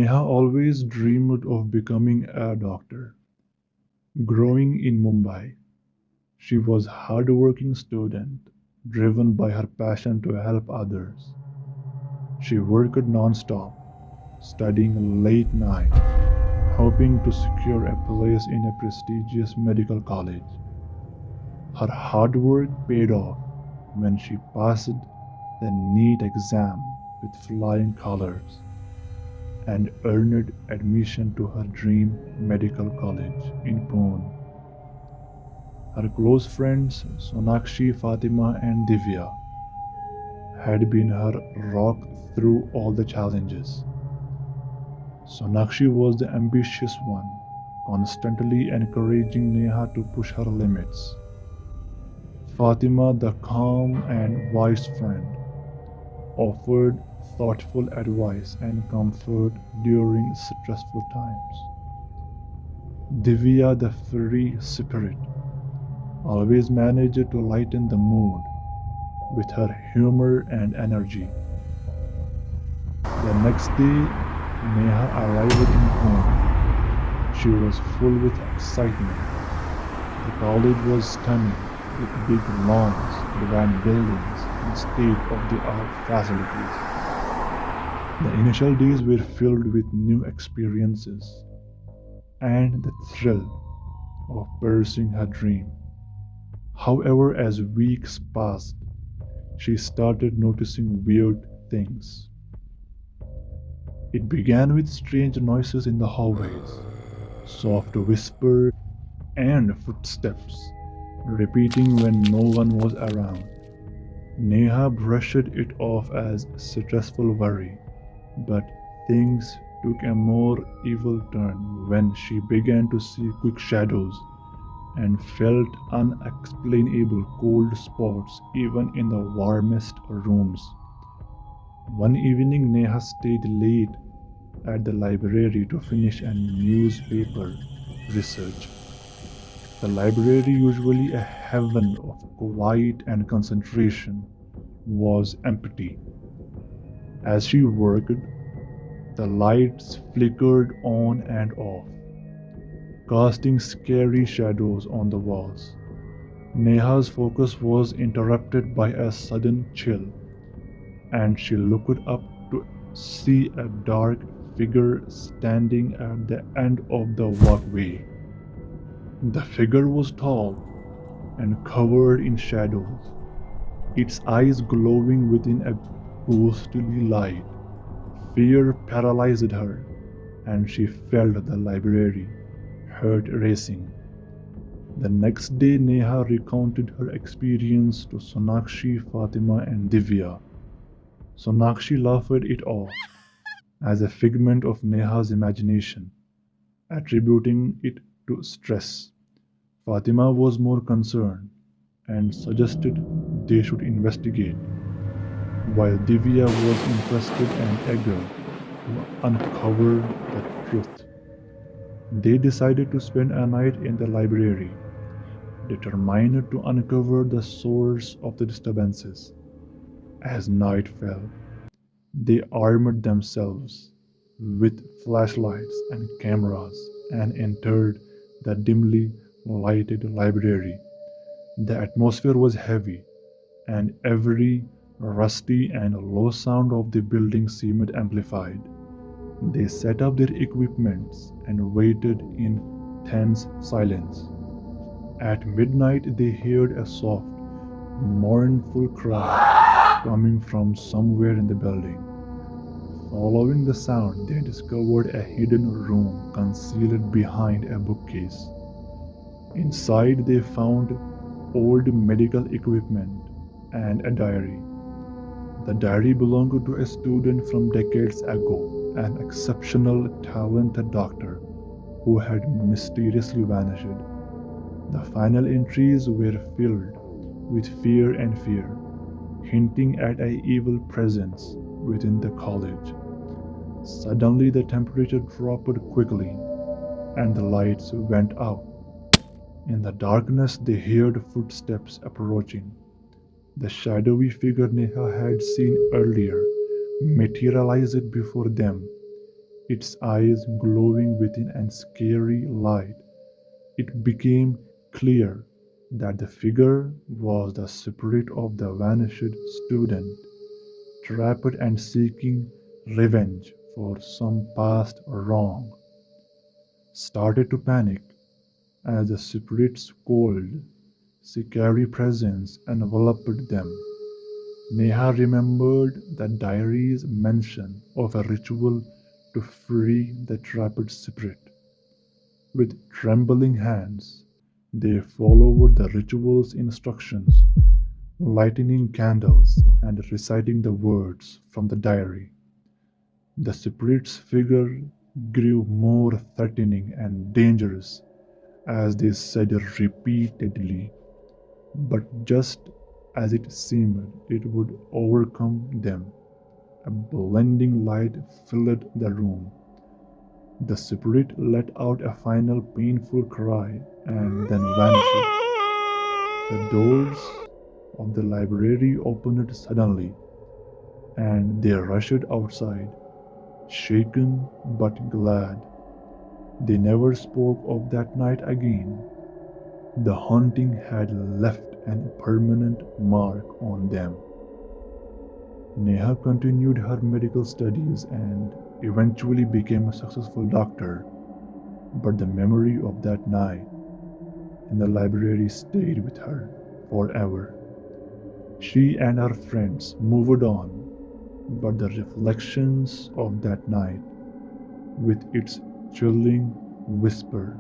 Neha always dreamed of becoming a doctor. Growing in Mumbai, she was a hardworking student, driven by her passion to help others. She worked non-stop, studying late nights, hoping to secure a place in a prestigious medical college. Her hard work paid off when she passed the NEET exam with flying colors and earned admission to her dream medical college in Pune. Her close friends Sonakshi, Fatima, and Divya had been her rock through all the challenges. Sonakshi was the ambitious one, constantly encouraging Neha to push her limits. Fatima, the calm and wise friend, offered thoughtful advice and comfort during stressful times. Divya, the free spirit, always managed to lighten the mood with her humor and energy. The next day, Neha arrived in Pune. She was full with excitement. The college was stunning, with big lawns, grand buildings, and state-of-the-art facilities. The initial days were filled with new experiences and the thrill of pursuing her dream. However, as weeks passed, she started noticing weird things. It began with strange noises in the hallways, soft whispers, and footsteps repeating when no one was around. Neha brushed it off as stressful worry, but things took a more evil turn when she began to see quick shadows and felt unexplainable cold spots even in the warmest rooms. One evening, Neha stayed late at the library to finish a newspaper research. The library, usually a heaven of quiet and concentration, was empty. As she worked, the lights flickered on and off, casting scary shadows on the walls. Neha's focus was interrupted by a sudden chill, and she looked up to see a dark figure standing at the end of the walkway. The figure was tall and covered in shadows, its eyes glowing within a ghostly light. Fear paralyzed her, and she felt the library, heart racing. The next day, Neha recounted her experience to Sonakshi, Fatima, and Divya. Sonakshi laughed it off as a figment of Neha's imagination, attributing it to stress. Fatima was more concerned and suggested they should investigate, while Divya was interested and eager to uncover the truth. They decided to spend a night in the library, determined to uncover the source of the disturbances. As night fell, they armed themselves with flashlights and cameras and entered the dimly lighted library. The atmosphere was heavy, and every rusty and low sound of the building seemed amplified. They set up their equipments and waited in tense silence. At midnight, they heard a soft, mournful cry coming from somewhere in the building. Following the sound, they discovered a hidden room concealed behind a bookcase. Inside, they found old medical equipment and a diary. The diary belonged to a student from decades ago, an exceptional, talented doctor who had mysteriously vanished. The final entries were filled with fear and fear, hinting at a evil presence within the college. Suddenly, the temperature dropped quickly and the lights went out. In the darkness, they heard footsteps approaching. The shadowy figure Neha had seen earlier materialized before them, its eyes glowing with an scary light. It became clear that the figure was the spirit of the vanished student, trapped and seeking revenge for some past wrong. Started to panic as the spirit's cold, scary presence enveloped them. Neha remembered the diary's mention of a ritual to free the trapped spirit. With trembling hands, they followed the ritual's instructions, lighting candles and reciting the words from the diary. The spirit's figure grew more threatening and dangerous as they said repeatedly, but just as it seemed it would overcome them, a blinding light filled the room. The spirit let out a final painful cry and then vanished. The doors of the library opened suddenly, and they rushed outside, shaken but glad. They never spoke of that night again. The haunting had left a permanent mark on them. Neha continued her medical studies and eventually became a successful doctor, but the memory of that night in the library stayed with her forever. She and her friends moved on, but the reflections of that night, with its chilling whisper,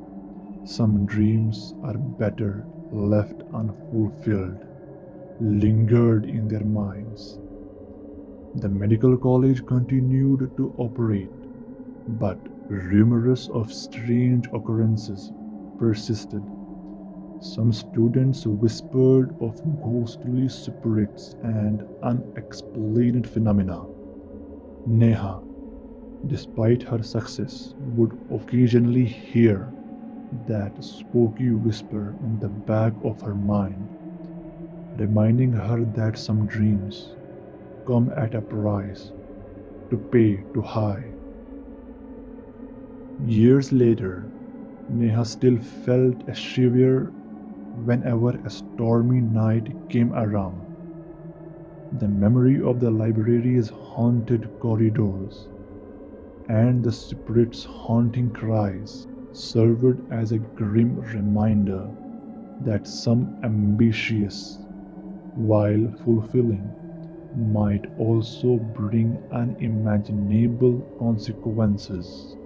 "Some dreams are better left unfulfilled," lingered in their minds. The medical college continued to operate, but rumors of strange occurrences persisted. Some students whispered of ghostly spirits and unexplained phenomena. Neha, despite her success, would occasionally hear that spooky whisper in the back of her mind, reminding her that some dreams come at a price to pay too high. Years later, Neha still felt a shiver whenever a stormy night came around. The memory of the library's haunted corridors and the spirit's haunting cries served as a grim reminder that some ambitious, while fulfilling, might also bring unimaginable consequences.